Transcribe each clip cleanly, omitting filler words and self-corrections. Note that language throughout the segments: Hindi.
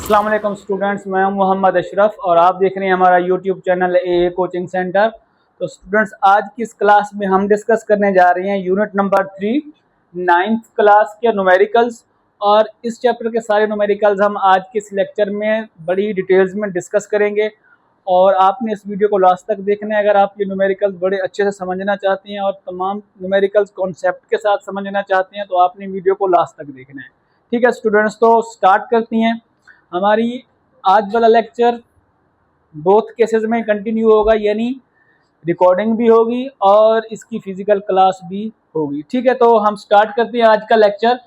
अस्सलाम वालेकुम स्टूडेंट्स, मैं हूं मोहम्मद अशरफ और आप देख रहे हैं हमारा यूट्यूब चैनल ए कोचिंग सेंटर। तो स्टूडेंट्स, आज की इस क्लास में हम डिस्कस करने जा रहे हैं यूनिट नंबर 3 9th क्लास के न्यूमेरिकल्स। और इस चैप्टर के सारे न्यूमेरिकल्स हम आज के इस लेक्चर में बड़ी डिटेल्स में डिस्कस करेंगे और आपने इस वीडियो को लास्ट तक देखना है अगर आप ये न्यूमेरिकल्स बड़े अच्छे से समझना चाहते हैं और तमाम न्यूमेरिकल्स कॉन्सेप्ट के साथ समझना चाहते हैं तो आपने वीडियो को लास्ट तक देखना है। ठीक है स्टूडेंट्स, तो स्टार्ट करती हैं। हमारी आज वाला लेक्चर बोथ केसेस में कंटिन्यू होगा, यानी रिकॉर्डिंग भी होगी और इसकी फिजिकल क्लास भी होगी। ठीक है, तो हम स्टार्ट करते हैं आज का लेक्चर।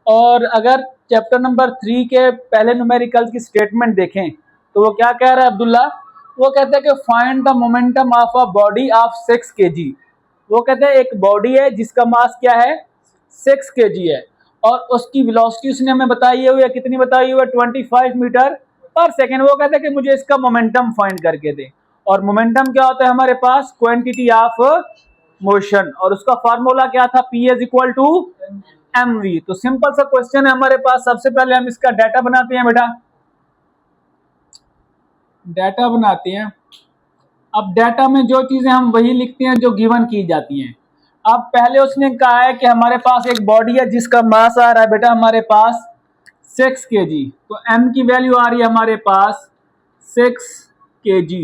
और अगर चैप्टर नंबर 3 के पहले न्यूमेरिकल की स्टेटमेंट देखें तो वो क्या कह रहा है अब्दुल्ला? वो कहते हैं कि find the momentum of a body of 6 kg। वो कहते हैं एक बॉडी है जिसका मास क्या है, 6 kg है और उसकी वेलोसिटी उसने हमें बताई हुई है, कितनी बताई हुई है, 25 मीटर पर सेकेंड। वो कहते हैं कि मुझे इसका मोमेंटम फाइंड करके दे। और मोमेंटम क्या होता है हमारे पास, क्वांटिटी ऑफ मोशन, और उसका फार्मूला क्या था, P is equal to mv। तो सिंपल सा क्वेश्चन है हमारे पास। सबसे पहले हम इसका डाटा बनाते हैं बेटा, डाटा बनाते हैं। अब डाटा में जो चीजें हम वही लिखते हैं जो गिवन की जाती हैं। अब पहले उसने कहा है कि हमारे पास एक बॉडी है जिसका मास आ रहा है बेटा हमारे पास 6 kg। तो m की वैल्यू आ रही है हमारे पास 6 kg।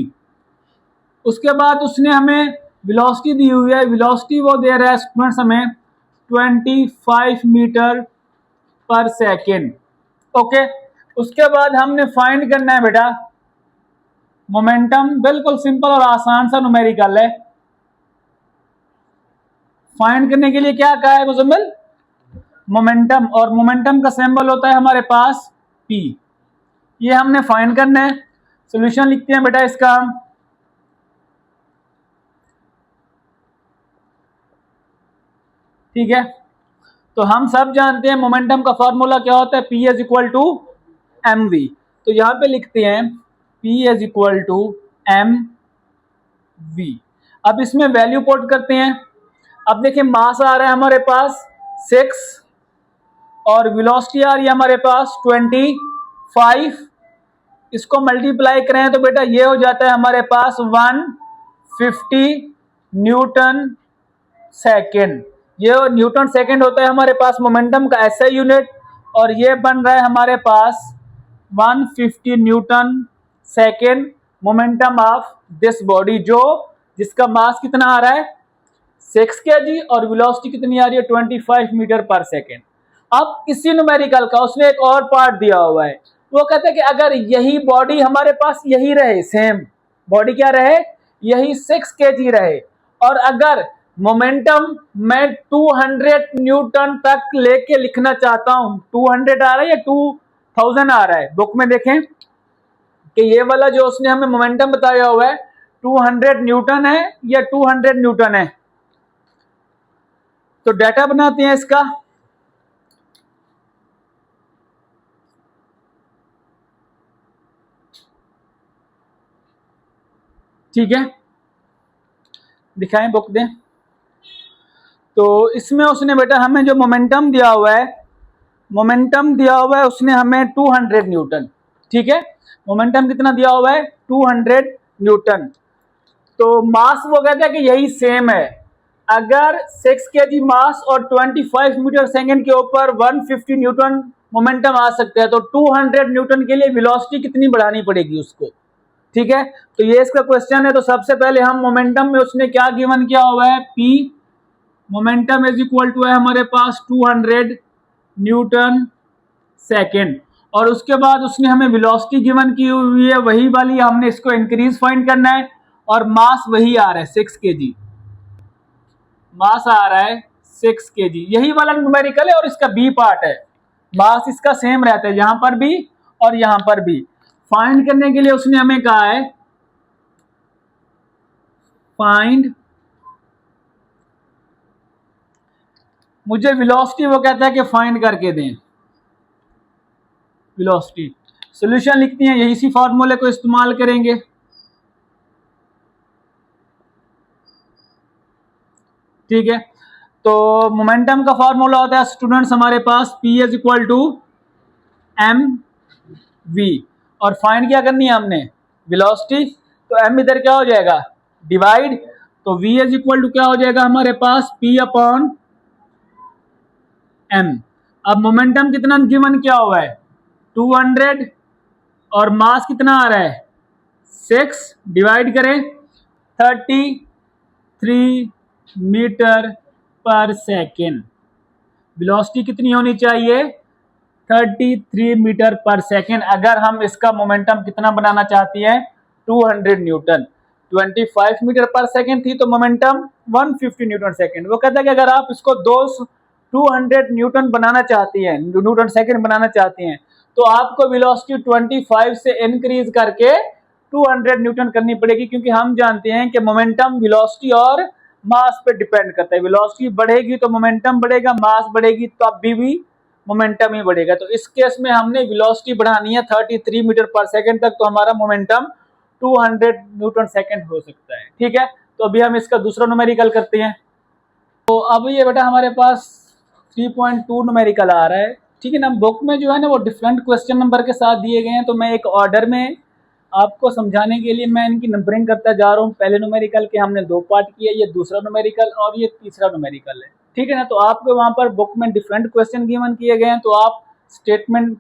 उसके बाद उसने हमें वेलोसिटी दी हुई है, वेलोसिटी वो दे रहा है स्टूडेंट्स हमें 25 मीटर पर सेकेंड। ओके, उसके बाद हमने फाइंड करना है बेटा मोमेंटम। बिल्कुल सिंपल और आसान सा न्यूमेरिकल है। फाइंड करने के लिए क्या कहा है मुजम्मिल, मोमेंटम, और मोमेंटम का सिंबल होता है हमारे पास P। ये हमने फाइंड करना है। सॉल्यूशन लिखते हैं बेटा इसका। ठीक है, तो हम सब जानते हैं मोमेंटम का फॉर्मूला क्या होता है, P is equal to mv। तो यहां पे लिखते हैं P is equal to mv। अब इसमें वैल्यू पुट करते हैं। अब देखिए मास आ रहा है हमारे पास 6 और वेलोसिटी आ रही है हमारे पास 25। इसको मल्टीप्लाई करें तो बेटा ये हो जाता है हमारे पास 150 न्यूटन सेकेंड। ये न्यूटन सेकेंड होता है हमारे पास मोमेंटम का ऐसा यूनिट, और ये बन रहा है हमारे पास 150 Newton second momentum of this body, जो जिसका मास कितना आ रहा है 6 kg और वेलोसिटी कितनी आ रही है 25 मीटर पर सेकेंड। अब इसी न्यूमेरिकल का उसने एक और पार्ट दिया हुआ है। वो कहते हैं कि अगर यही बॉडी हमारे पास यही रहे, सेम बॉडी क्या रहे, यही 6 kg रहे, और अगर मोमेंटम मैं 200 न्यूटन तक लेके लिखना चाहता हूं, 200 आ रहा है या 2000 आ रहा है, बुक में देखें कि ये वाला जो उसने हमें मोमेंटम बताया हुआ है 200 न्यूटन है या 200 न्यूटन है। तो डाटा बनाते हैं इसका। ठीक है, दिखाएं, बुक दें। तो इसमें उसने बेटा हमें जो मोमेंटम दिया हुआ है, मोमेंटम दिया हुआ है उसने हमें 200 न्यूटन। ठीक है, मोमेंटम कितना दिया हुआ है 200 न्यूटन। तो मास वो कहता है कि यही सेम है। अगर 6 kg मास और 25 मीटर सेकेंड के ऊपर 150 न्यूटन मोमेंटम आ सकता है, तो 200 न्यूटन के लिए वेलोसिटी कितनी बढ़ानी पड़ेगी उसको। ठीक है, तो ये इसका क्वेश्चन है। तो सबसे पहले हम मोमेंटम में उसने क्या गिवन किया हुआ है, P momentum is equal to है हमारे पास 200 न्यूटन सेकेंड, और उसके बाद उसने हमें वेलोसिटी गिवन की हुई है वही वाली, हमने इसको इंक्रीज फाइंड करना है, और मास वही आ रहा है 6 kg। मास आ रहा है 6 kg, यही वाला न्यूमेरिकल है और इसका बी पार्ट है। मास इसका सेम रहता है यहां पर भी और यहां पर भी। फाइंड करने के लिए उसने हमें कहा है फाइंड, मुझे वेलोसिटी वो कहता है कि फाइंड करके दें वेलोसिटी। सॉल्यूशन लिखते हैं, यही सी फॉर्मूले को इस्तेमाल करेंगे। ठीक है, तो मोमेंटम का फॉर्मूला होता है स्टूडेंट्स हमारे पास P is equal to m v, और फाइंड क्या करनी है हमने, वेलोसिटी। तो m इधर क्या हो जाएगा, डिवाइड, तो v इज इक्वल टू क्या हो जाएगा हमारे पास, p अपॉन m। अब मोमेंटम कितना गिवन क्या हुआ है, 200, और मास कितना आ रहा है 6, डिवाइड करें 33 मीटर पर सेकेंड। वेलोसिटी कितनी होनी चाहिए, 33 मीटर पर सेकेंड। अगर हम इसका मोमेंटम कितना बनाना चाहती हैं, 200 न्यूटन। 25 मीटर पर सेकेंड थी तो मोमेंटम 150 न्यूटन सेकेंड। वो कहता है कि अगर आप इसको 200 न्यूटन बनाना चाहती हैं, न्यूटन सेकेंड बनाना चाहती हैं, तो आपको वेलोसिटी 25 से इंक्रीज करके 200 न्यूटन करनी पड़ेगी, क्योंकि हम जानते हैं कि मोमेंटम वेलोसिटी और मास पे डिपेंड करता है। वेलोसिटी बढ़ेगी तो मोमेंटम बढ़ेगा, मास बढ़ेगी तो अब भी मोमेंटम ही बढ़ेगा। तो इस केस में हमने वेलोसिटी बढ़ानी है 33 मीटर पर सेकंड तक, तो हमारा मोमेंटम 200 न्यूटन सेकंड हो सकता है। ठीक है, तो अभी हम इसका दूसरा न्यूमेरिकल करते हैं। तो अब ये बेटा हमारे पास 3.2 न्यूमेरिकल आ रहा है। ठीक है ना, बुक में जो है ना वो डिफरेंट क्वेश्चन नंबर के साथ दिए गए हैं, तो मैं एक ऑर्डर में आपको समझाने के लिए मैं इनकी नंबरिंग करता जा रहा हूँ। पहले न्यूमेरिकल के हमने 2 पार्ट किए, ये दूसरा न्यूमेरिकल और ये तीसरा न्यूमेरिकल है। ठीक है ना, तो आपको वहाँ पर बुक में डिफरेंट क्वेश्चन गिवन किए गए हैं, तो आप स्टेटमेंट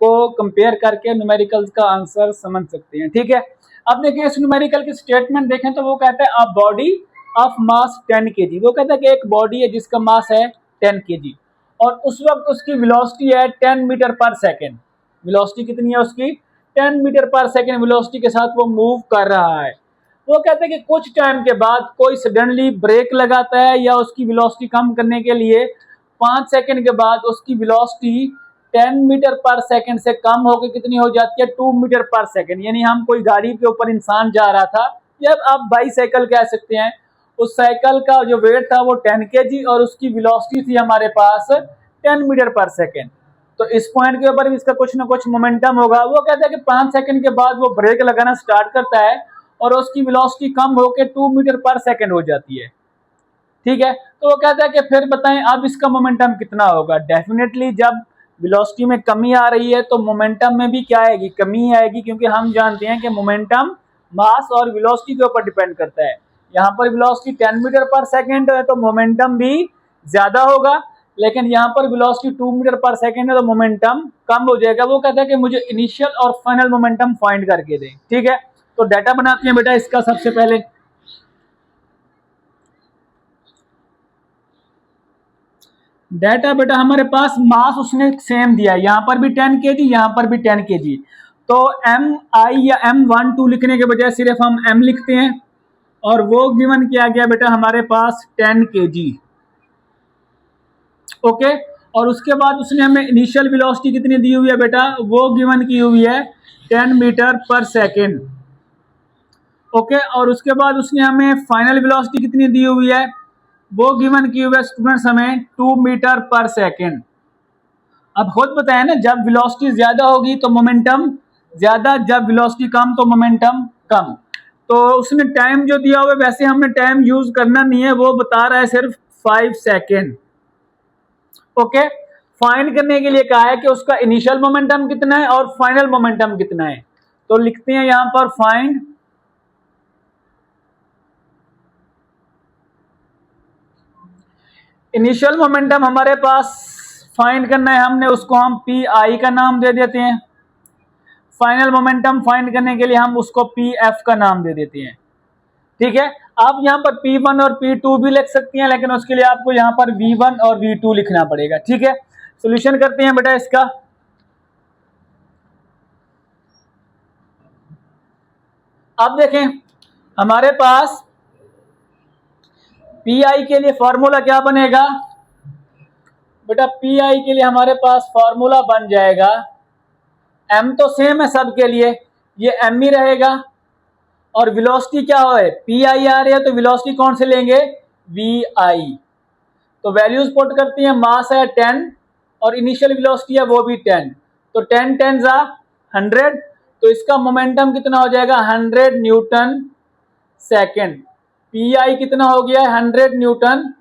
को कंपेयर करके न्यूमेरिकल्स का आंसर समझ सकते हैं। ठीक है, अब देखिए इस न्यूमेरिकल की स्टेटमेंट देखें तो वो कहता है a body of mass 10 kg। वो कहता है कि एक बॉडी है जिसका मास है 10 kg, और उस वक्त उसकी वेलोसिटी है 10 मीटर पर सेकेंड। वेलोसिटी कितनी है उसकी, 10 मीटर पर सेकेंड वेलोसिटी के साथ वो मूव कर रहा है। वो कहते हैं कि कुछ टाइम के बाद कोई सडनली ब्रेक लगाता है या उसकी वेलोसिटी कम करने के लिए 5 सेकंड के बाद उसकी वेलोसिटी 10 मीटर पर सेकंड से कम होकर कितनी हो जाती है, 2 मीटर पर सेकंड। यानी हम कोई गाड़ी के ऊपर इंसान जा रहा था, या आप बाईसाइकिल कह सकते हैं, उस साइकिल का जो वेट था वो 10 kg और उसकी वेलोसिटी थी हमारे पास 10 मीटर पर सेकंड। तो इस पॉइंट के ऊपर भी इसका कुछ ना कुछ मोमेंटम होगा। वो कहता है कि 5 सेकंड के बाद वो ब्रेक लगाना स्टार्ट करता है और उसकी वेलोसिटी कम होकर 2 मीटर पर सेकंड हो जाती है। ठीक है, तो वो कहता है कि फिर बताएं अब इसका मोमेंटम कितना होगा। डेफिनेटली जब वेलोसिटी में कमी आ रही है तो मोमेंटम में भी क्या आएगी, कमी आएगी, क्योंकि हम जानते हैं कि मोमेंटम मास और वेलोसिटी के ऊपर डिपेंड करता है। यहाँ पर वेलोसिटी 10 मीटर पर सेकंड है तो मोमेंटम भी ज्यादा होगा, लेकिन यहाँ पर वेलोसिटी 2 मीटर पर सेकंड है तो मोमेंटम कम हो जाएगा। वो कहता है कि मुझे इनिशियल और फाइनल मोमेंटम फाइंड करके दें। ठीक है, तो डाटा बनाते हैं बेटा इसका। सबसे पहले डाटा बेटा हमारे पास मास उसने सेम दिया है, यहाँ पर भी 10 kg, यहाँ पर भी 10 kg। तो mi या m12 लिखने के बजाय सिर्फ हम m लिखते हैं, और वो गिवन किया गया बेटा हमारे पास 10 kg। ओके, और उसके बाद उसने हमें इनिशियल वेलोसिटी कितनी दी हुई है बेटा, वो गिवन की हुई है 10 मीटर पर सेकेंड। ओके, और उसके बाद उसने हमें फाइनल वेलोसिटी कितनी दी हुई है, वो गिवन की हुई है स्टूडेंट्स हमें 2 मीटर पर सेकेंड। अब खुद बताया ना, जब वेलोसिटी ज्यादा होगी तो मोमेंटम ज्यादा, जब वेलोसिटी कम तो मोमेंटम कम। तो उसने टाइम जो दिया हुआ है वैसे हमने टाइम यूज करना नहीं है, वो बता रहा है सिर्फ 5 सेकेंड। ओके, फाइंड करने के लिए कहा है कि उसका इनिशियल मोमेंटम कितना है और फाइनल मोमेंटम कितना है। तो लिखते हैं यहां पर फाइंड इनिशियल मोमेंटम। हमारे पास फाइंड करना है हमने, उसको हम पी आई का नाम दे देते हैं। फाइनल मोमेंटम फाइंड करने के लिए हम उसको पी एफ का नाम दे देते हैं। ठीक है, आप यहाँ पर P1 और P2 भी लिख सकती हैं, लेकिन उसके लिए आपको यहाँ पर V1 और V2 लिखना पड़ेगा। ठीक है, सॉल्यूशन करते हैं बेटा इसका। अब देखें हमारे पास PI के लिए फॉर्मूला क्या बनेगा बेटा, PI के लिए हमारे पास फॉर्मूला बन जाएगा, M तो सेम है सबके लिए, ये M ही रहेगा, और वेलोसिटी क्या है, PI आ रही है, तो वेलोसिटी कौन से लेंगे, VI। तो वैल्यूज पुट करती हैं, मास है 10 और इनिशियल वेलोसिटी है वो भी 10, तो 10 10 जा 100, तो इसका मोमेंटम कितना हो जाएगा 100 न्यूटन सेकेंड। PI कितना हो गया 100 न्यूटन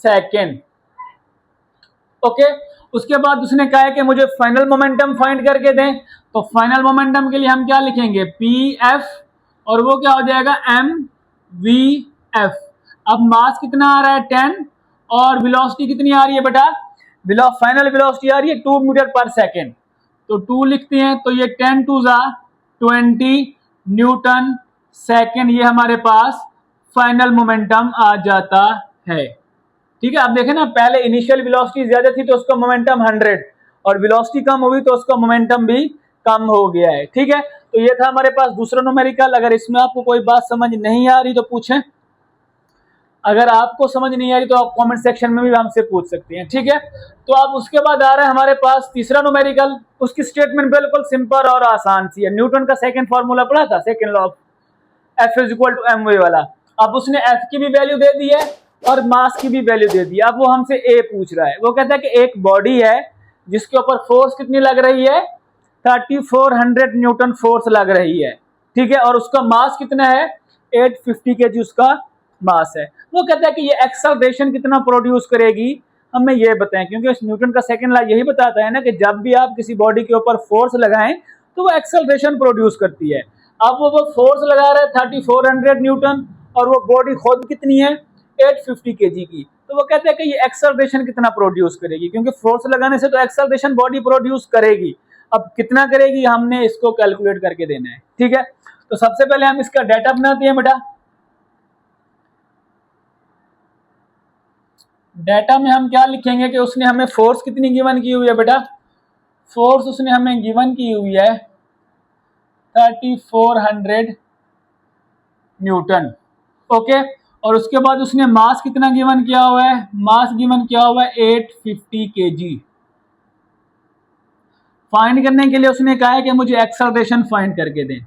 सेकेंड। ओके, उसके बाद उसने कहा है कि मुझे फाइनल मोमेंटम फाइंड करके दें, तो फाइनल मोमेंटम के लिए हम क्या लिखेंगे, पी एफ, और वो क्या हो जाएगा, एम वी एफ। अब मास कितना आ रहा है 10, और वेलोसिटी कितनी आ रही है बेटा, फाइनल वेलोसिटी आ रही है 2 मीटर पर सेकेंड, तो 2 लिखते हैं, तो ये 10 टू जा 20 न्यूटन सेकेंड, ये हमारे पास फाइनल मोमेंटम आ जाता है। ठीक है, अब देखें ना, पहले इनिशियल वेलोसिटी ज्यादा थी तो उसका मोमेंटम 100, और वेलोसिटी कम हुई तो उसका मोमेंटम भी कम हो गया है। ठीक है, तो ये था हमारे पास दूसरा न्यूमेरिकल। अगर इसमें आपको कोई बात समझ नहीं आ रही तो पूछें, अगर आपको समझ नहीं आ रही तो आप कमेंट सेक्शन में भी हमसे पूछ सकते हैं। ठीक है, तो अब उसके बाद आ रहा है हमारे पास तीसरा न्यूमेरिकल। उसकी स्टेटमेंट बिल्कुल सिंपल और आसान सी है। न्यूटन का सेकंड फार्मूला पढ़ा था, second law of F is equal to M V वाला। अब उसने एफ की भी वैल्यू दे दी है और मास की भी वैल्यू दे दी है। अब वो हमसे ए पूछ रहा है, वो कहता है कि एक बॉडी है जिसके ऊपर फोर्स कितनी लग रही है, 3400 न्यूटन फोर्स लग रही है। ठीक है, और उसका मास कितना है, 850 केजी उसका मास है। वो कहता है कि ये एक्सेलरेशन कितना प्रोड्यूस करेगी, हमें ये बताएं, क्योंकि इस न्यूटन का सेकंड लॉ यही बताता है ना कि जब भी आप किसी बॉडी के ऊपर फोर्स लगाएं तो वो एक्सेलरेशन प्रोड्यूस करती है। अब वो फोर्स लगा रहा है 3400 न्यूटन, और वो बॉडी खुद कितनी है, 850 केजी की, तो वो कहते हैं कि ये एक्सेलरेशन कितना प्रोड्यूस करेगी, क्योंकि फोर्स लगाने से तो एक्सेलरेशन बॉडी प्रोड्यूस करेगी। अब कितना करेगी हमने इसको कैलकुलेट करके देना है। ठीक है, तो सबसे पहले हम इसका डाटा बनाते हैं बेटा। डाटा में हम क्या लिखेंगे कि उसने हमें फोर्स कितनी गिवन की हुई है बेटा, फोर्स उसने हमें गिवन की हुई है 3400 न्यूटन। ओके, और उसके बाद उसने मास कितना गिवन किया हुआ है, मास गिवन किया हुआ है 850 केजी। फाइंड करने के लिए उसने कहा है कि मुझे एक्सेलरेशन फाइंड करके दें।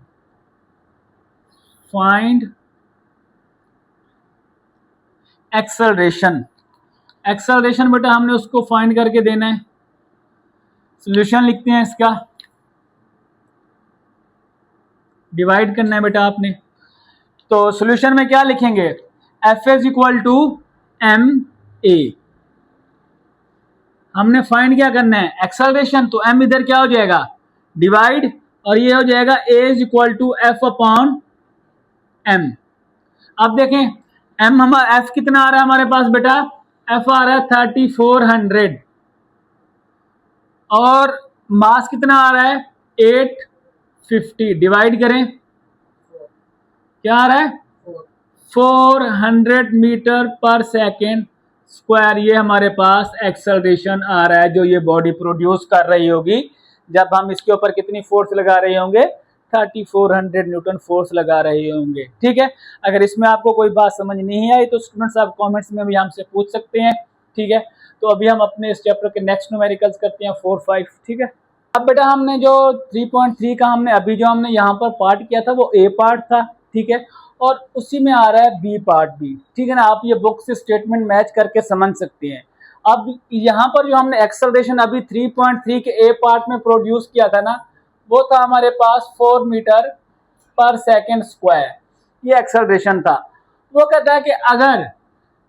फाइंड एक्सेलरेशन, एक्सेलरेशन बेटा हमने उसको फाइंड करके देना है। सॉल्यूशन लिखते हैं, इसका डिवाइड करना है बेटा आपने। तो सॉल्यूशन में क्या लिखेंगे, F is equal to M A. हमने फाइंड क्या करना है, एक्सेलरेशन, तो एम इधर क्या हो जाएगा, डिवाइड, और ये हो जाएगा a is equal to F upon m. अब देखें एम हमारा, एफ कितना आ रहा है हमारे पास बेटा, एफ आ रहा है 3400, और मास कितना आ रहा है 850, डिवाइड करें, क्या आ रहा है 400 मीटर पर सेकेंड स्क्वायर। ये हमारे पास एक्सेलरेशन आ रहा है जो ये बॉडी प्रोड्यूस कर रही होगी जब हम इसके ऊपर कितनी फोर्स लगा रहे होंगे, 3400 न्यूटन फोर्स लगा रहे होंगे। ठीक है, अगर इसमें आपको कोई बात समझ नहीं आई तो स्टूडेंट्स आप कमेंट्स में भी हमसे पूछ सकते हैं। ठीक है, तो अभी हम अपने इस चैप्टर के नेक्स्ट न्यूमेरिकल्स करते हैं 4, 5। ठीक है, अब बेटा हमने जो 3.3 का हमने अभी जो हमने यहाँ पर पार्ट किया था वो ए पार्ट था। ठीक है, और उसी में आ रहा है बी पार्ट भी। ठीक है ना, आप ये बुक से स्टेटमेंट मैच करके समझ सकते हैं। अब यहाँ पर जो हमने एक्सेलरेशन अभी 3.3 के ए पार्ट में प्रोड्यूस किया था ना, वो था हमारे पास 4 मीटर पर सेकेंड स्क्वायर, ये एक्सेलरेशन था। वो कहता है कि अगर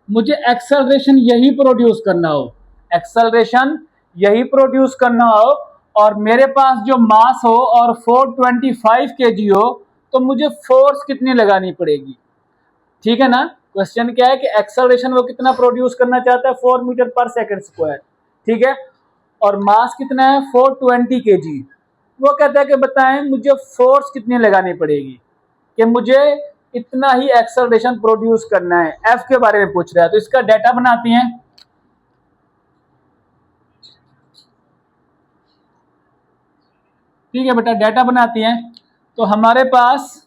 मुझे एक्सेलरेशन यही प्रोड्यूस करना हो, एक्सेलरेशन यही प्रोड्यूस करना हो, और मेरे पास जो मास हो और 425 केजी हो, तो मुझे फोर्स कितनी लगानी पड़ेगी। ठीक है ना, क्वेश्चन क्या है कि एक्सेलरेशन वो कितना प्रोड्यूस करना चाहता है, 4 मीटर पर सेकेंड स्क्वायर। ठीक है, और मास कितना है 420 केजी। वो कहता है कि बताएं मुझे फोर्स कितनी लगानी पड़ेगी कि मुझे इतना ही एक्सेलरेशन प्रोड्यूस करना है। एफ के बारे में पूछ रहा है, तो इसका डाटा बनाते हैं। ठीक है बेटा, डाटा बनाते हैं। तो हमारे पास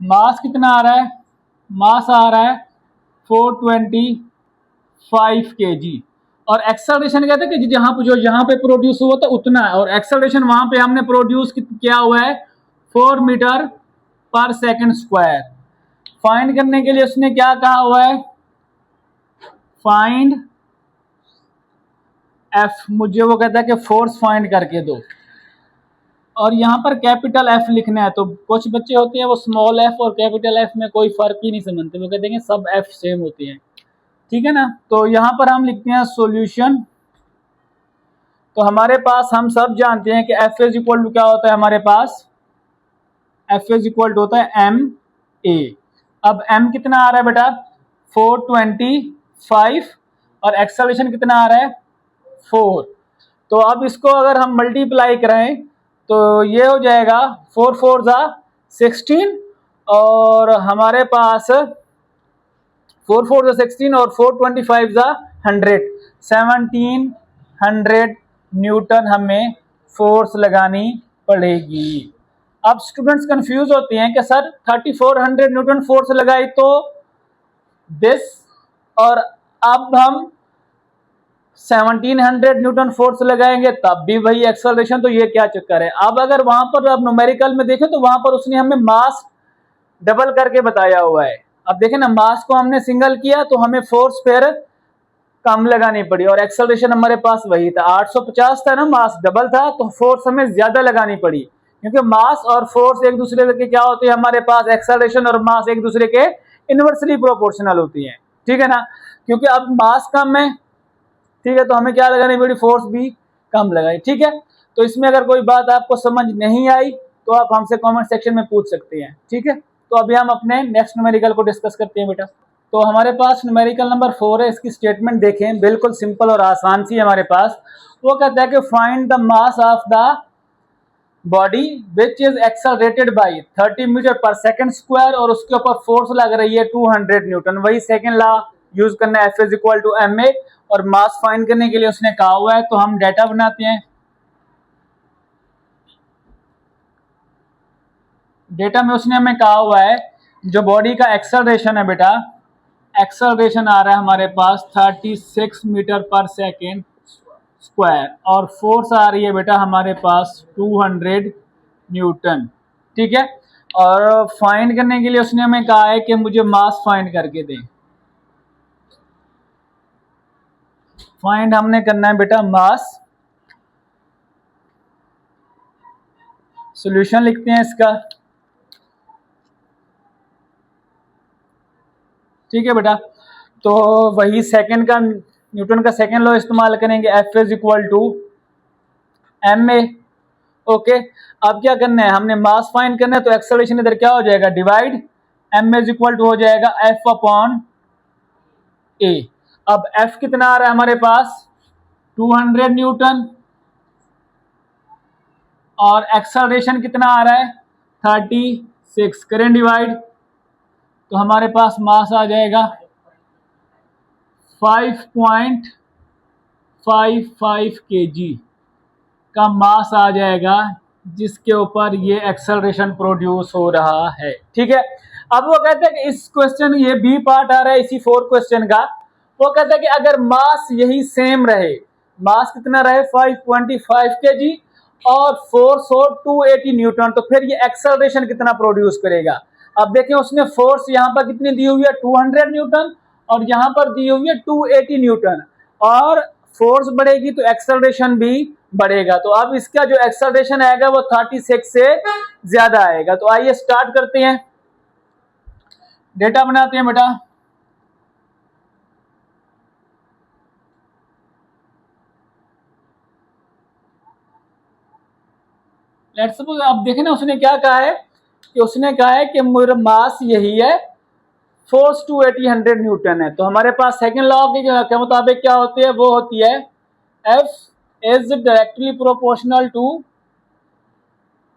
मास कितना आ रहा है, मास आ रहा है 425 केजी, और एक्सेलरेशन कहते हैं कि जहां पे जो यहाँ पे प्रोड्यूस हुआ था उतना है, और एक्सेलरेशन वहां पे हमने प्रोड्यूस किया हुआ है 4 मीटर पर सेकेंड स्क्वायर। फाइंड करने के लिए उसने क्या कहा हुआ है, फाइंड एफ। मुझे वो कहता है कि फोर्स फाइंड करके दो, और यहाँ पर कैपिटल एफ लिखना है। तो कुछ बच्चे होते हैं वो स्मॉल एफ और कैपिटल एफ में कोई फर्क ही नहीं समझते, वो कहते हैं सब एफ सेम होते हैं। ठीक है ना, तो यहाँ पर हम लिखते हैं सॉल्यूशन तो हमारे पास हम सब जानते हैं कि एफ इज इक्वल टू क्या होता है, हमारे पास एफ इज इक्वल टू होता है एम ए। अब एम कितना आ रहा है बेटा 425 और एक्सेलरेशन कितना आ रहा है 4। तो अब इसको अगर हम मल्टीप्लाई करें तो ये हो जाएगा 4 4 जा 16 और हमारे पास 4 4 जा 16 और 425 जा 100, 1700 न्यूटन हमें फोर्स लगानी पड़ेगी। अब स्टूडेंट्स कंफ्यूज होते हैं कि सर 3400 न्यूटन फोर्स लगाई तो दिस, और अब हम 1700 न्यूटन फोर्स लगाएंगे तब भी वही एक्सेलरेशन, तो ये क्या चक्कर है। अब अगर वहां पर अब न्यूमेरिकल में देखें तो वहां पर उसने हमें मास डबल करके बताया हुआ है। अब देखें ना, मास को हमने सिंगल किया तो हमें फोर्स फिर कम लगानी पड़ी और एक्सेलरेशन हमारे पास वही था 850 था ना, मास डबल था तो फोर्स हमें ज्यादा लगानी पड़ी, क्योंकि मास और फोर्स एक दूसरे के क्या होते हैं हमारे पास, एक्सेलरेशन और मास एक दूसरे के इनवर्सली प्रोपोर्शनल होती हैं, ठीक है ना। क्योंकि अब मास कम है, ठीक है, तो हमें क्या लगानी पड़ी, फोर्स भी कम लगाई, ठीक है। तो इसमें अगर कोई बात आपको समझ नहीं आई तो आप हमसे कमेंट सेक्शन में पूछ सकते हैं, ठीक है। तो अभी हम अपने नेक्स्ट न्यूमेरिकल को डिस्कस करते हैं बेटा। तो हमारे पास न्यूमेरिकल नंबर 4 है, इसकी स्टेटमेंट देखें, बिल्कुल सिंपल और आसान सी है हमारे पास। वो कहता है कि find the mass of the body which is accelerated by 30 metre per second square और उसके ऊपर फोर्स लग रही है 200 न्यूटन। वही सेकंड लॉ यूज करना है, F is equal to M A, और मास फाइंड करने के लिए उसने कहा हुआ है। तो हम डेटा बनाते हैं। डेटा में उसने हमें कहा हुआ है जो बॉडी का एक्सेलरेशन है बेटा, एक्सेलरेशन आ रहा है हमारे पास 36 मीटर पर सेकेंड स्क्वायर और फोर्स आ रही है बेटा हमारे पास 200 न्यूटन, ठीक है। और फाइंड करने के लिए उसने हमें कहा है कि मुझे मास फाइंड करके दें। फाइंड हमने करना है बेटा मास। सॉल्यूशन लिखते हैं इसका, ठीक है बेटा। तो वही सेकंड का, न्यूटन का सेकंड लॉ इस्तेमाल करेंगे, F is equal to M A. Okay, अब क्या करना है, हमने मास फाइंड करना है तो एक्सेलरेशन इधर क्या हो जाएगा, divide, M is equal to हो जाएगा एफ अपॉन ए। अब एफ कितना आ रहा है हमारे पास 200 न्यूटन और एक्सेलरेशन कितना आ रहा है 36, करें डिवाइड तो हमारे पास मास आ जाएगा 5.55 kg का मास आ जाएगा, जिसके ऊपर ये एक्सेलरेशन प्रोड्यूस हो रहा है, ठीक है। अब वो कहते हैं कि इस क्वेश्चन, ये बी पार्ट आ रहा है इसी 4 क्वेश्चन का। वो कहता है कि अगर मास यही सेम रहे, मास कितना रहे 5.55 kg और फोर्स हो 280 न्यूटन, तो फिर ये एक्सेलरेशन कितना प्रोड्यूस करेगा। अब देखें उसने फोर्स यहाँ पर कितनी दी हुई है 200 न्यूटन और यहाँ पर दी हुई है 280 न्यूटन, और फोर्स बढ़ेगी तो एक्सेलरेशन भी बढ़ेगा। तो अब इसका जो एक्सेलरेशन आएगा वो 36 से ज्यादा आएगा। तो आइए स्टार्ट करते हैं, डेटा बनाते हैं बेटा। लेट्स सपोज, अब देखें ना उसने क्या कहा है कि उसने कहा है कि मेरा मास यही है, फोर्स 280 100 न्यूटन है। तो हमारे पास सेकंड लॉ के मुताबिक क्या होती है, वो होती है F is directly proportional to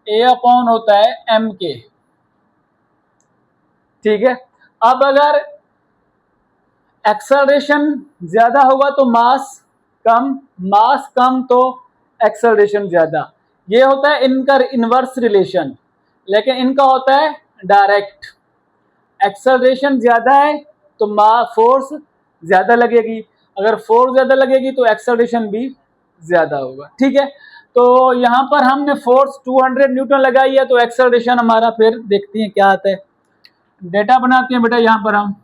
A upon होता है एम के, ठीक है। अब अगर एक्सेलरेशन ज्यादा होगा तो मास कम तो एक्सेलरेशन ज्यादा, ये होता है इनका इनवर्स रिलेशन। लेकिन इनका होता है डायरेक्ट, एक्सेलरेशन ज्यादा है तो फोर्स ज्यादा लगेगी, अगर फोर्स ज्यादा लगेगी तो एक्सेलरेशन भी ज्यादा होगा, ठीक है। तो यहाँ पर हमने फोर्स 200 न्यूटन लगाई है तो एक्सेलरेशन हमारा फिर देखते हैं क्या आता है। डेटा बनाते हैं बेटा यहाँ पर हम।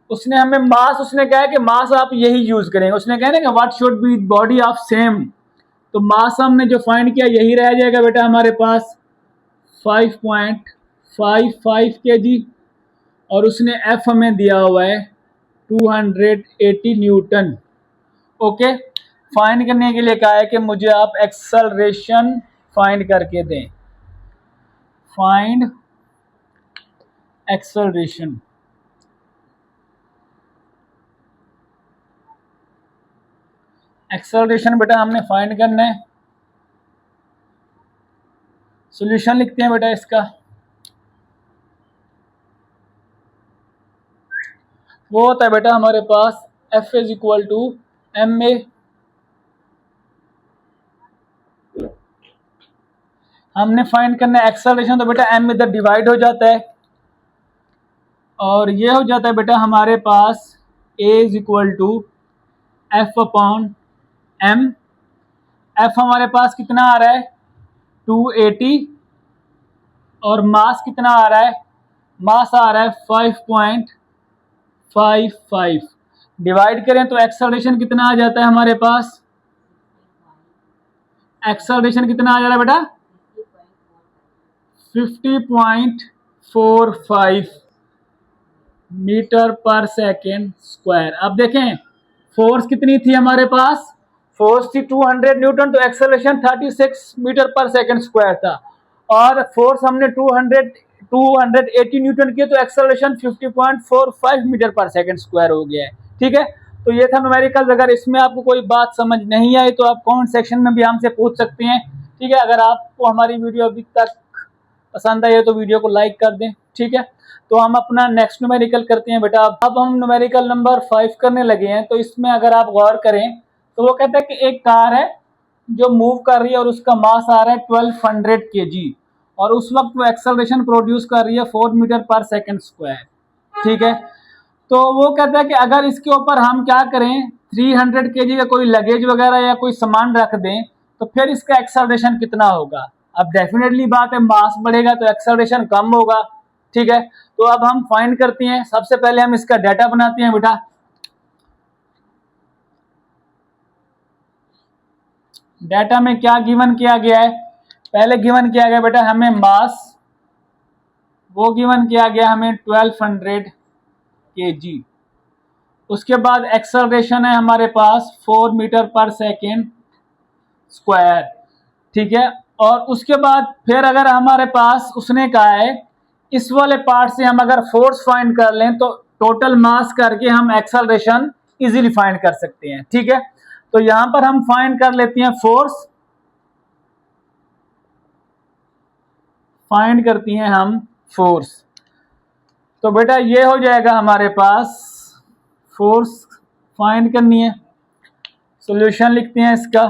उसने हमें मास, उसने कहा है कि मास आप यही यूज करेंगे, उसने कहा ना कि what should be body of same, तो मास हमने जो फाइंड किया यही रह जाएगा बेटा हमारे पास 5.55 kg और उसने एफ हमें दिया हुआ है 280 न्यूटन, ओके, फाइंड करने के लिए कहा है कि मुझे आप एक्सेलरेशन फाइंड करके दें। Find acceleration. एक्सेलरेशन बेटा हमने फाइंड करना है। सॉल्यूशन लिखते हैं बेटा इसका। वो होता है बेटा हमारे पास F is equal to M A, हमने फाइंड करना है एक्सेलरेशन, तो बेटा m इधर डिवाइड हो जाता है और ये हो जाता है बेटा हमारे पास a is equal to F upon m। f हमारे पास कितना आ रहा है 280 और मास कितना आ रहा है, मास आ रहा है 5.55। डिवाइड करें तो एक्सेलरेशन कितना आ जाता है हमारे पास, एक्सेलरेशन कितना आ जा रहा है बेटा 50.45 मीटर पर सेकेंड स्क्वायर। अब देखें फोर्स कितनी थी हमारे पास, फोर्स थी 200 न्यूटन, तो एक्सेलरेशन 36 मीटर पर सेकेंड स्क्वायर था। और फोर्स हमने 280 न्यूटन की, तो एक्सेलरेशन 50.45 मीटर पर सेकेंड स्क्वायर हो गया है। ठीक है, तो ये था न्यूमेरिकल। अगर इसमें आपको कोई बात समझ नहीं आई तो आप कमेंट सेक्शन में भी हमसे पूछ सकते हैं। ठीक है, अगर आपको हमारी वीडियो अभी तक पसंद आई है तो वीडियो को लाइक कर दें। ठीक है, तो हम अपना नेक्स्ट न्यूमेरिकल करते हैं बेटा। अब हम न्यूमेरिकल नंबर 5 करने लगे हैं। तो इसमें अगर आप गौर करें तो वो कहता है कि एक कार है जो मूव कर रही है और उसका मास आ रहा है 1200 kg और उस वक्त वो एक्सेलरेशन प्रोड्यूस कर रही है 4 मीटर पर सेकेंड स्क्वायर। ठीक है, तो वो कहता है कि अगर इसके ऊपर हम क्या करें 300 kg का कोई लगेज वगैरह या कोई सामान रख दें तो फिर इसका एक्सेलरेशन कितना होगा। अब डेफिनेटली बात है मास बढ़ेगा तो एक्सेलरेशन कम होगा। ठीक है, तो अब हम फाइंड करते हैं। सबसे पहले हम इसका डाटा बनाते हैं बेटा। डाटा में क्या गिवन किया गया है, पहले गिवन किया गया बेटा हमें मास, वो गिवन किया गया हमें 1200 kg। उसके बाद एक्सेलरेशन है हमारे पास 4 मीटर पर सेकेंड स्क्वायर। ठीक है, और उसके बाद फिर अगर हमारे पास उसने कहा है इस वाले पार्ट से हम अगर फोर्स फाइंड कर लें तो टोटल मास करके हम एक्सेलरेशन इजीली फाइंड कर सकते हैं। ठीक है, तो यहां पर हम फाइंड कर लेते हैं फोर्स, फाइंड करती हैं हम फोर्स। तो बेटा ये हो जाएगा हमारे पास, फोर्स फाइंड करनी है। सॉल्यूशन लिखते हैं इसका।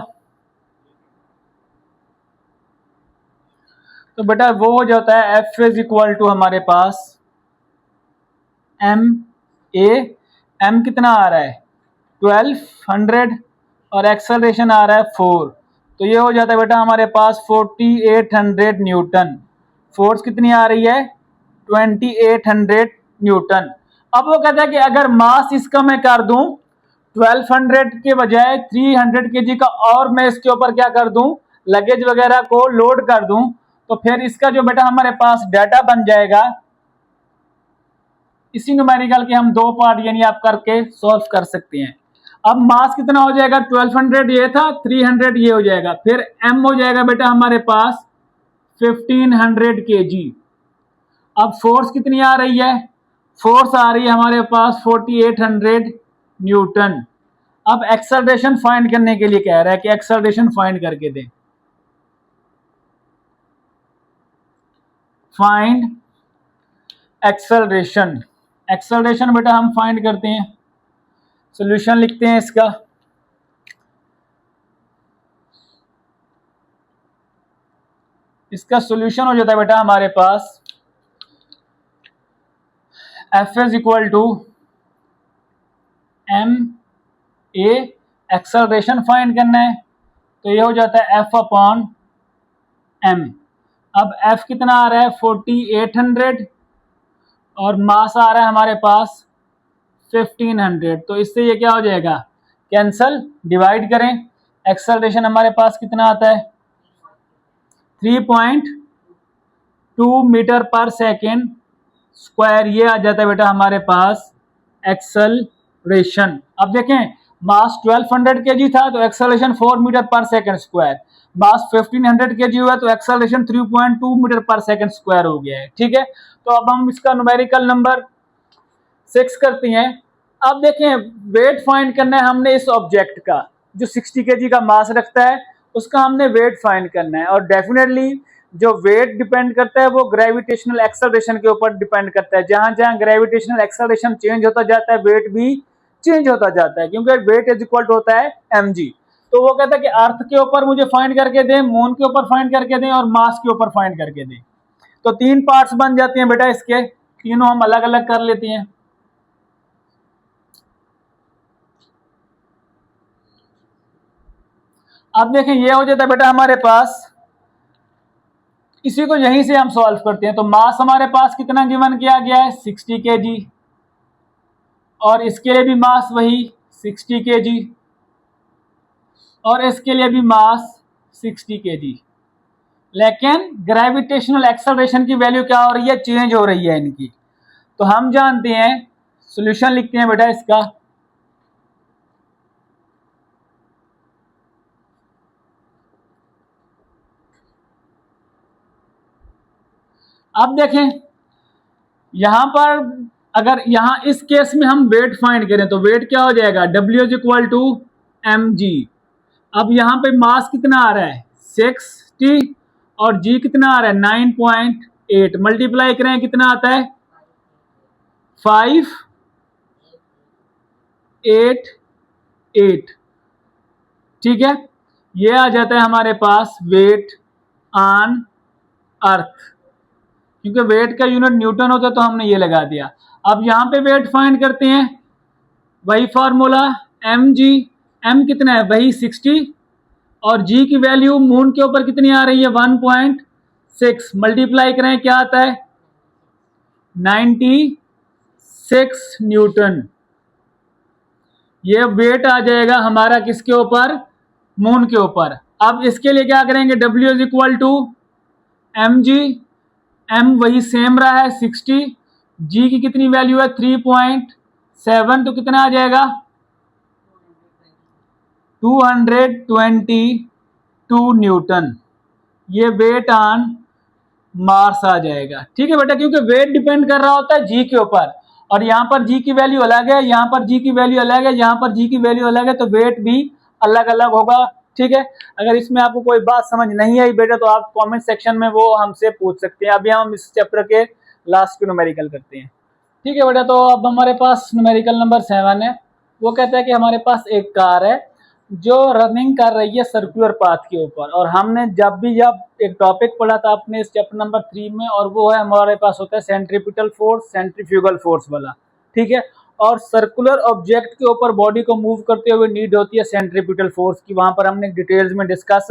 तो बेटा वो हो जाता है F इज इक्वल टू हमारे पास एम ए, एम कितना आ रहा है 1200 और एक्सेलरेशन आ रहा है 4, तो ये हो जाता है बेटा हमारे पास 4800 न्यूटन। फोर्स कितनी आ रही है 2800 न्यूटन। अब वो कहता है कि अगर मास इसका मैं कर दूं 1200 के बजाय 300 kg का और मैं इसके ऊपर क्या कर दूं लगेज वगैरह को लोड कर दूं तो फिर इसका जो बेटा हमारे पास डाटा बन जाएगा, इसी न्यूमेरिकल के हम दो पार्ट यानी आप करके सॉल्व कर सकते हैं। अब मास कितना हो जाएगा 1200 ये था, 300 ये हो जाएगा, फिर m हो जाएगा बेटा हमारे पास 1500 kg। अब फोर्स कितनी आ रही है, फोर्स आ रही है हमारे पास 4800 न्यूटन। अब एक्सेलरेशन फाइंड करने के लिए कह रहा है कि एक्सेलरेशन फाइंड करके दें। फाइंड एक्सेलरेशन, एक्सेलरेशन बेटा हम फाइंड करते हैं। सॉल्यूशन लिखते हैं इसका। इसका सॉल्यूशन हो जाता है बेटा हमारे पास F is equal to M A, acceleration find करना है तो ये हो जाता है F अपॉन m। अब F कितना आ रहा है 4800 और मास आ रहा है हमारे पास 1500, तो इससे ये क्या हो जाएगा कैंसल, डिवाइड करें। एक्सेलरेशन हमारे पास कितना आता है 3.2 मीटर पर सेकेंड स्क्वायर, ये आ जाता है बेटा हमारे पास एक्सेलरेशन। अब देखें मास 1200 kg था तो acceleration 4 metre per second square, मास 1500 kg हुआ तो acceleration 3.2 metre per second square हो गया है। ठीक है, तो अब हम इसका न्यूमेरिकल नंबर 6 करते हैं। अब देखें, वेट फाइंड करना है हमने इस ऑब्जेक्ट का जो 60 kg का मास रखता है, उसका हमने वेट फाइंड करना है। और डेफिनेटली जो वेट डिपेंड करता है वो ग्रेविटेशनल एक्सेलरेशन के ऊपर डिपेंड करता है। जहां जहां ग्रेविटेशनल एक्सेलरेशन चेंज होता जाता है वेट भी चेंज होता जाता है, क्योंकि वेट इज इक्वल टू होता है mg। तो वो कहता है कि अर्थ के ऊपर मुझे फाइंड करके दें, मून के ऊपर फाइंड करके दें और मास के ऊपर फाइंड करके दें। तो 3 पार्ट्स बन जाते हैं बेटा इसके, तीनों हम अलग अलग कर लेते हैं। अब देखें, ये हो जाता है बेटा हमारे पास, इसी को यहीं से हम सॉल्व करते हैं। तो मास हमारे पास कितना गिवन किया गया है 60 kg, और इसके लिए भी मास वही 60 kg, और इसके लिए भी मास 60 kg। लेकिन ग्रेविटेशनल एक्सेलरेशन की वैल्यू क्या हो रही है, चेंज हो रही है इनकी। तो हम जानते हैं, सॉल्यूशन लिखते हैं बेटा इसका। अब देखें, यहां पर अगर यहां इस केस में हम वेट फाइंड करें तो वेट क्या हो जाएगा, W is equal to mg। अब यहां पे मास कितना आ रहा है 60 और g कितना आ रहा है 9.8, मल्टीप्लाई करें कितना आता है 588। ठीक है, ये आ जाता है हमारे पास वेट ऑन अर्थ, क्योंकि वेट का यूनिट न्यूटन होता है तो हमने ये लगा दिया। अब यहां पे वेट फाइंड करते हैं, वही फॉर्मूला mg, m कितना है वही 60, और g की वैल्यू मून के ऊपर कितनी आ रही है 1.6, मल्टीप्लाई करें क्या आता है 96 न्यूटन। ये वेट आ जाएगा हमारा किसके ऊपर, मून के ऊपर। अब इसके लिए क्या करेंगे, W is equal to mg, m वही सेम रहा है 60, g की कितनी वैल्यू है 3.7, तो कितना आ जाएगा 222 न्यूटन। ये वेट ऑन मार्स आ जाएगा। ठीक है बेटा, क्योंकि वेट डिपेंड कर रहा होता है जी के ऊपर, और यहाँ पर जी की वैल्यू अलग है, यहाँ पर जी की वैल्यू अलग है, यहाँ पर जी की वैल्यू अलग है, तो वेट भी अलग अलग होगा। ठीक है, अगर इसमें आपको कोई बात समझ नहीं आई बेटा तो आप कमेंट सेक्शन में वो हमसे पूछ सकते हैं। अभी हम इस चैप्टर के लास्ट के न्यूमेरिकल करते हैं। ठीक है बेटा, तो अब हमारे पास न्यूमेरिकल नंबर 7 है। वो कहता है कि हमारे पास एक कार है जो रनिंग कर रही है सर्कुलर पाथ के ऊपर, और हमने जब एक टॉपिक पढ़ा था अपने इस चैप्टर नंबर 3 में, और वो है हमारे पास होता है सेंट्रीपिटल फोर्स, सेंट्रीफ्यूगल फोर्स वाला। ठीक है, और सर्कुलर ऑब्जेक्ट के ऊपर बॉडी को मूव करते हुए नीड होती है सेंट्रीपिटल फोर्स की, वहां पर हमने डिटेल्स में डिस्कस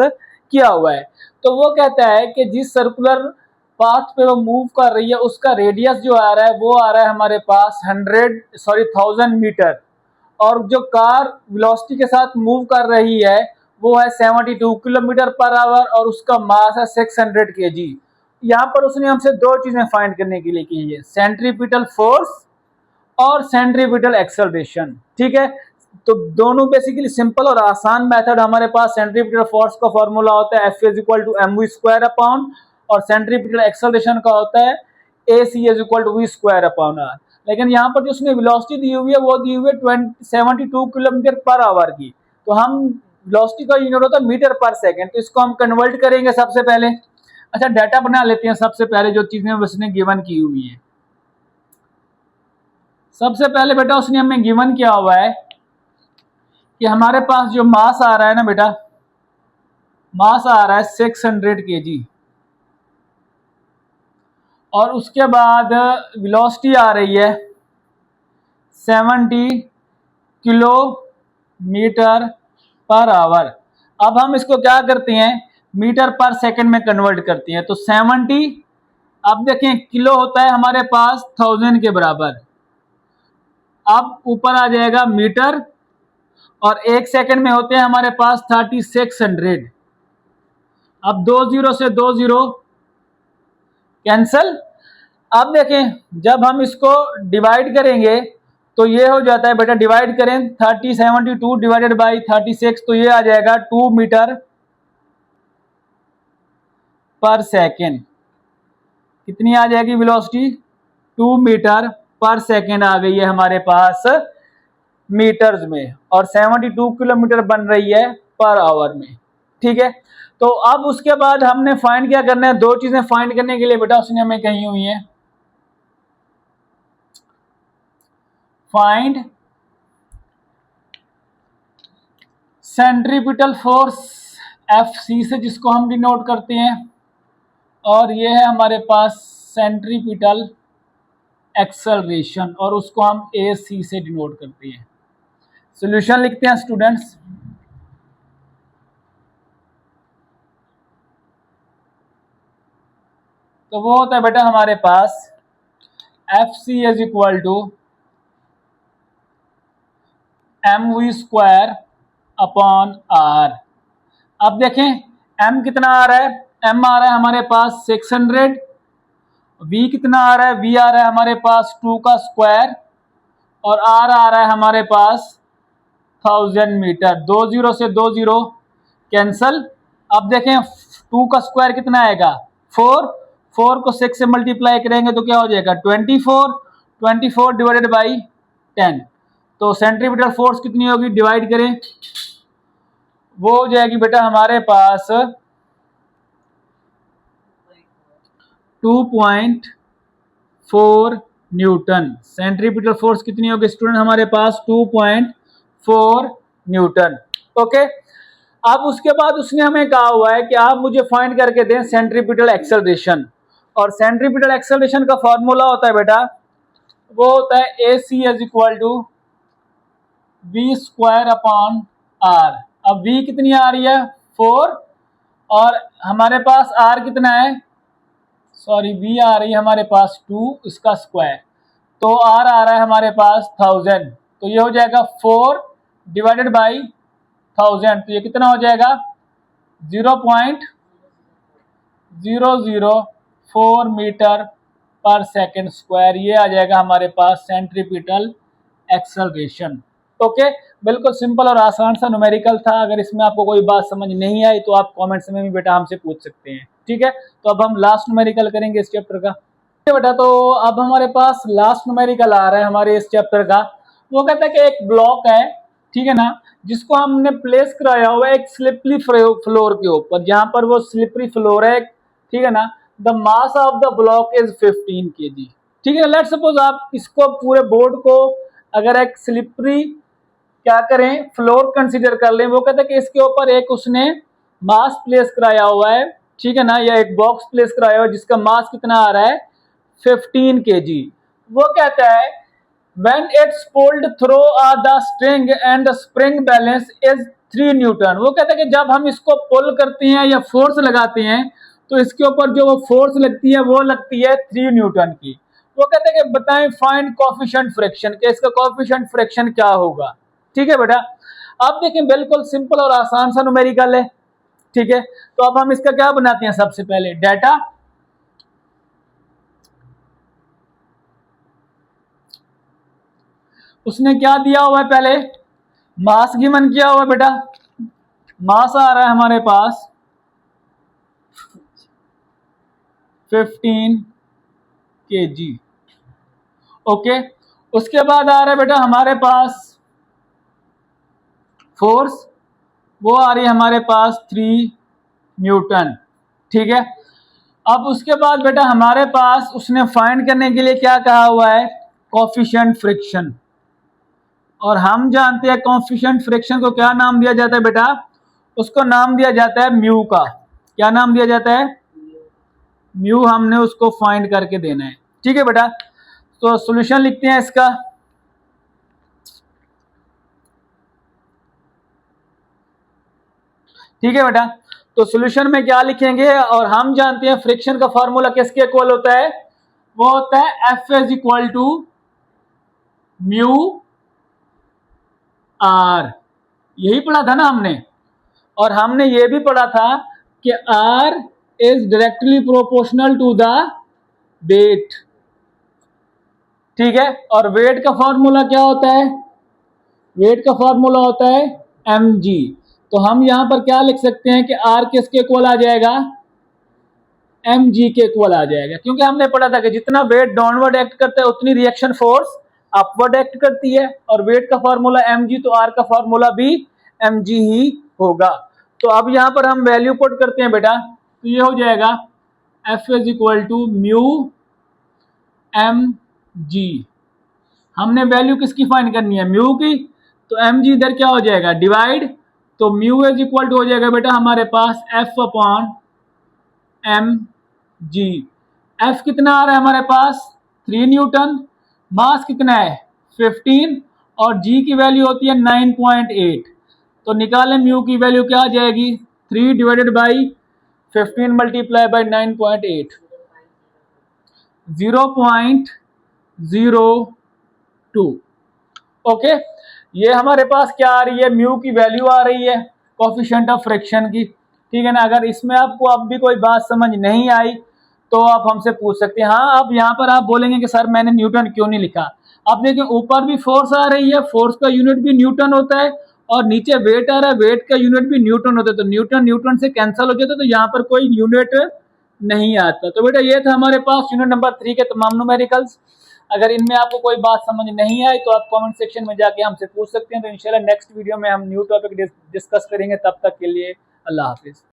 किया हुआ है। तो वो कहता है कि जिस सर्कुलर पाथ पे वो मूव कर रही है उसका रेडियस जो आ रहा है वो आ रहा है हमारे पास 1000 मीटर, और जो कार वेलोसिटी के साथ मूव कर रही है वो है 72 किलोमीटर पर आवर, और उसका मास है 600 kg। यहाँ पर उसने हमसे दो चीजें फाइंड करने के लिए की है, सेंट्रीपिटल फोर्स और सेंट्रीपिटल एक्सेलरेशन। ठीक है, तो दोनों बेसिकली सिंपल और आसान मेथड। हमारे पास सेंट्रीपिटल फोर्स का फॉर्मूला होता है F is equal to mv square upon, और सेंट्रीपिटल एक्सेलरेशन का होता है AC is equal to v square upon r। लेकिन यहाँ पर जो उसने वेलोसिटी दी हुई है वो दी हुई है 72 किलोमीटर पर आवर की, तो हम वेलोसिटी का यूनिट होता है मीटर पर सेकंड, तो इसको हम कन्वर्ट करेंगे सबसे पहले। अच्छा, डाटा बना लेते हैं सबसे पहले जो चीजें उसने गिवन की हुई है। सबसे पहले बेटा उसने हमें गिवन किया हुआ है कि हमारे पास जो मास आ रहा है ना बेटा, मास आ रहा है 600 kg, और उसके बाद वेलोसिटी आ रही है 70 किलोमीटर पर आवर। अब हम इसको क्या करते हैं, मीटर पर सेकंड में कन्वर्ट करते हैं। तो 70, अब देखें किलो होता है हमारे पास 1000 के बराबर, अब ऊपर आ जाएगा मीटर, और एक सेकंड में होते हैं हमारे पास 3600। अब 20 से 20 कैंसल। अब देखें जब हम इसको डिवाइड करेंगे तो ये हो जाता है बेटा, डिवाइड करें 72 डिवाइडेड बाई 36, तो ये आ जाएगा 2 मीटर पर सेकेंड। कितनी आ जाएगी वेलोसिटी? 2 मीटर पर सेकेंड आ गई है हमारे पास मीटर्स में, और 72 किलोमीटर बन रही है पर आवर में। ठीक है, तो अब उसके बाद हमने फाइंड क्या करना है, दो चीजें फाइंड करने के लिए बेटा उसने हमें कही हुई है। फाइंड सेंट्रीपिटल फोर्स FC से, जिसको हम डिनोट करते हैं, और ये है हमारे पास सेंट्रीपिटल एक्सेलरेशन, और उसको हम AC से डिनोट करते हैं। सॉल्यूशन लिखते हैं स्टूडेंट्स। तो वो होता है बेटा हमारे पास FC is equal to mv square upon r। अब देखें m कितना आ रहा है, m आ रहा है हमारे पास 600, v कितना आ रहा है, v आ रहा है हमारे पास 2 का स्क्वायर, और r आ रहा है हमारे पास 1000 मीटर। 2 0 से 2 0 कैंसल। अब देखें 2 का स्क्वायर कितना आएगा, 4, 4 को 6 से मल्टीप्लाई करेंगे तो क्या हो जाएगा 24, 24 डिवाइडेड बाई 10। तो सेंट्रीपिटल फोर्स कितनी होगी, डिवाइड करें, वो हो जाएगी बेटा हमारे पास 2.4 न्यूटन। सेंट्रीपिटल फोर्स कितनी होगी स्टूडेंट हमारे पास 2.4 न्यूटन। ओके, अब उसके बाद उसने हमें कहा हुआ है कि आप मुझे फाइंड करके दें सेंट्रीपिटल एक्सेलरेशन, और सेंट्रीपिटल एक्सेलरेशन का फॉर्मूला होता है बेटा, वो होता है AC is equal to v square upon r। अब v कितनी आ रही है 4, और हमारे पास r कितना है, सॉरी v आ रही है हमारे पास 2, इसका स्क्वायर, तो r आ रहा है हमारे पास 1000, तो ये हो जाएगा 4 डिवाइडेड बाई 1000, तो ये कितना हो जाएगा 0.004 मीटर पर सेकेंड स्क्वायर। ये आ जाएगा हमारे पास सेंट्रीपिटल एक्सेलरेशन। ओके, बिल्कुल सिंपल और आसान सा न्यूमेरिकल था। अगर इसमें आपको कोई बात समझ नहीं आई तो आप कमेंट्स में भी बेटा हमसे पूछ सकते हैं। ठीक है, तो अब हम लास्ट न्यूमेरिकल करेंगे इस चैप्टर का। बेटा तो अब हमारे पास लास्ट न्यूमेरिकल आ रहा है हमारे इस चैप्टर का। वो कहता है कि एक ब्लॉक है, ठीक है ना, जिसको हमने प्लेस कराया हुआ है एक स्लिपरी फ्लोर के ऊपर, जहां पर वो स्लिपरी फ्लोर है, ठीक है ना। The mass of the block is 15 kg। ठीक है, लेट्स सपोज आप इसको पूरे बोर्ड को अगर एक स्लिपरी क्या करें फ्लोर कंसीडर कर लें। वो कहता है कि इसके ऊपर एक उसने मास प्लेस कराया हुआ है, ठीक है ना, या एक बॉक्स प्लेस कराया हुआ है जिसका मास कितना आ रहा है 15 kg। वो कहता है when it's pulled through the string and the spring balance is 3 Newton. वो कहता है कि जब हम इसको पुल करते हैं या फोर्स लगाते हैं तो इसके ऊपर जो वो फोर्स लगती है वो लगती है 3 न्यूटन की। वो कहते हैं कि बताएं फाइंड कोएफिशिएंट फ्रिक्शन, के इसका कोएफिशिएंट फ्रिक्शन क्या होगा। ठीक है बेटा, अब देखें बिल्कुल सिंपल और आसान सा न्यूमेरिकल है। ठीक है, तो अब हम इसका क्या बनाते हैं, सबसे पहले डाटा, उसने क्या दिया हुआ है, पहले मास गिवन किया हुआ है बेटा। मास आ रहा है हमारे पास 15 kg। ओके, उसके बाद आ रहा है बेटा हमारे पास फोर्स, वो आ रही है हमारे पास 3 न्यूटन। ठीक है, अब उसके बाद बेटा हमारे पास उसने फाइंड करने के लिए क्या कहा हुआ है, कोएफिशिएंट फ्रिक्शन। और हम जानते हैं कोएफिशिएंट फ्रिक्शन को क्या नाम दिया जाता है बेटा, उसको नाम दिया जाता है म्यू का। क्या नाम दिया जाता है, म्यू। हमने उसको फाइंड करके देना है। ठीक है बेटा, तो सॉल्यूशन लिखते हैं इसका। ठीक है बेटा, तो सॉल्यूशन में क्या लिखेंगे, और हम जानते हैं फ्रिक्शन का फॉर्मूला किसके इक्वल होता है, वो होता है F is equal to mu R. यही पढ़ा था ना हमने, और हमने ये भी पढ़ा था कि R is directly proportional to the weight. ठीक है। और वेट का फॉर्मूला क्या होता है? वेट का फॉर्मूला होता है mg। तो हम यहां पर क्या लिख सकते हैं कि r किसके इक्वल आ जाएगा? mg के इक्वल आ जाएगा, क्योंकि हमने पढ़ा था कि जितना वेट डाउनवर्ड एक्ट करता है उतनी रिएक्शन फोर्स अपवर्ड एक्ट करती है, और वेट का फॉर्मूला mg, तो r का फॉर्मूला भी mg ही होगा। तो अब यहां पर हम वैल्यू पुट करते हैं बेटा, तो ये हो जाएगा F is equal to mu mg। हमने वैल्यू किसकी फाइंड करनी है? म्यू की। तो mg इधर क्या हो जाएगा? डिवाइड। तो म्यू इज इक्वल टू हो जाएगा बेटा हमारे पास F अपॉन mg। F कितना आ रहा है हमारे पास? 3 न्यूटन। मास कितना है? 15। और g की वैल्यू होती है 9.8। तो निकालें म्यू की वैल्यू क्या आ जाएगी? 3 divided by 15 multiply by 9.8, 0.02। Okay, ये हमारे पास क्या आ रही है? म्यू की वैल्यू आ रही है कोफिशिएंट ऑफ फ्रिक्शन की। ठीक है ना। अगर इसमें आपको अब भी कोई बात समझ नहीं आई तो आप हमसे पूछ सकते हैं। हाँ, अब यहाँ पर आप बोलेंगे कि सर मैंने न्यूटन क्यों नहीं लिखा। अब देखिए ऊपर भी फोर्स आ रही है, फोर्स का यूनिट भी न्यूटन होता है, और नीचे वेट आ रहा है, वेट का यूनिट भी न्यूटन होता है। तो न्यूटन न्यूटन से कैंसिल हो जाता है, तो यहाँ पर कोई यूनिट नहीं आता। तो बेटा ये था हमारे पास यूनिट नंबर 3 के तमाम न्यूमेरिकल्स। अगर इनमें आपको कोई बात समझ नहीं आई तो आप कमेंट सेक्शन में जाके हमसे पूछ सकते हैं। तो इंशाल्लाह नेक्स्ट वीडियो में हम न्यू टॉपिक डिस्कस करेंगे। तब तक के लिए अल्लाह हाफिज।